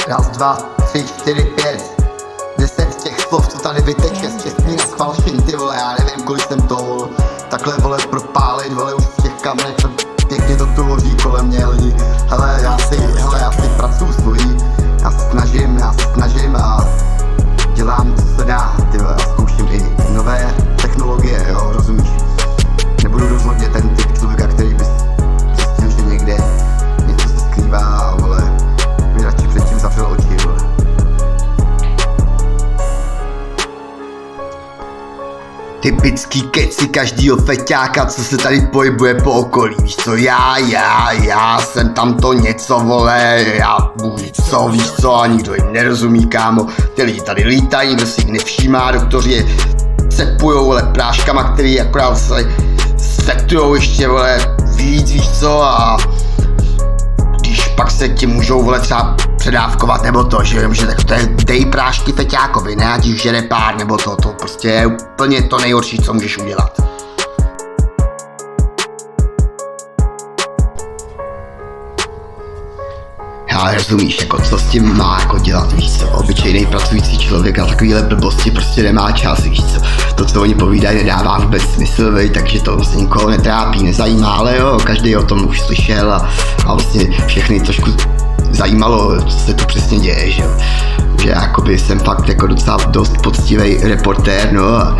Raz, dva, tři, čtyři, pět. 10 těch slov, co tady vyteče z čestný na schvalšin, ty vole, já nevím, kolik jsem to takhle, vole, propálit, vole, už v těch kamerech, to pěkně to tu hoří kolem mě lidi. Hele, já si pracuji svojí, já se snažím a dělám, co se dá, ty vole, a zkouším i nové technologie, jo, rozumíš? Nebudu rozhodně ten typ člověka, který by zjistil, že někde něco se skrývá, vole, by radši předtím zavřel oči, vole. Typický keci každýho feťáka, co se tady pohybuje po okolí, víš co, já jsem tamto něco, vole, já co, víš co, a nikdo jim nerozumí, kámo, ty lidi tady lítají, nikdo si jich nevšímá, doktoři je cepujou, vole, práškama, který akorát se setujou ještě, vole, víc, víš co, a když pak se ti můžou, vole, třeba předávkovat nebo to, že tak to je dej prášky feťákovi, ne, ať už žere pár nebo to prostě je úplně to nejhorší, co můžeš udělat. Já rozumíš, jako co s tím má jako dělat, víš co, obyčejný pracující člověk a takovýhle blbosti prostě nemá čas, víš co, to, co oni povídají, nedává vůbec smysl, vej, takže to vlastně nikoho netrápí, nezajímá, ale jo, každý o tom už slyšel a vlastně všechny trošku zajímalo, co se tu přesně děje, že jo, že jakoby jsem fakt jako docela dost poctivý reportér, no a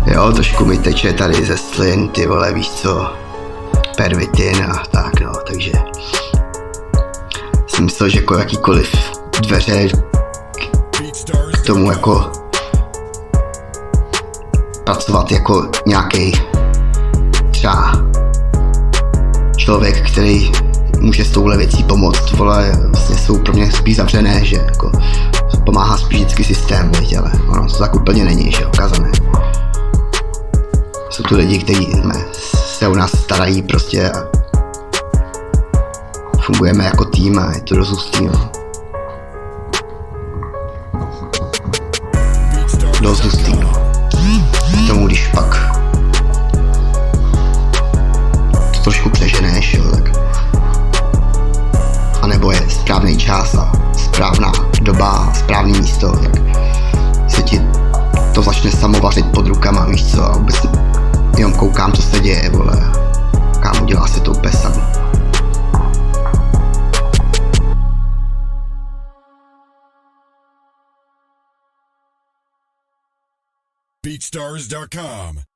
jo, trošku mi teče tady ze slin, ty vole, víš co, pervitin a tak, no, takže jsem myslel, že jako jakýkoliv dveře k tomu jako pracovat jako nějaký třeba člověk, který může s touhle věcí pomoct, vole, vlastně jsou pro mě spíš zavřené, že jako pomáhá spíš vždycky systém, viď, ale ono to tak úplně není, že okazané. Jsou tu lidi, kteří se o nás starají prostě a fungujeme jako tým a je to dost hustý, no. Dost hustý, no. K tomu, když pak to trošku přeženeš, jo, tak anebo je správný čas a správná doba a správný místo, tak se ti to začne samovařit pod rukama, víš co, a vůbec jenom koukám, co se děje, vole, kámo, dělá se to úplně samo. BeatStars.com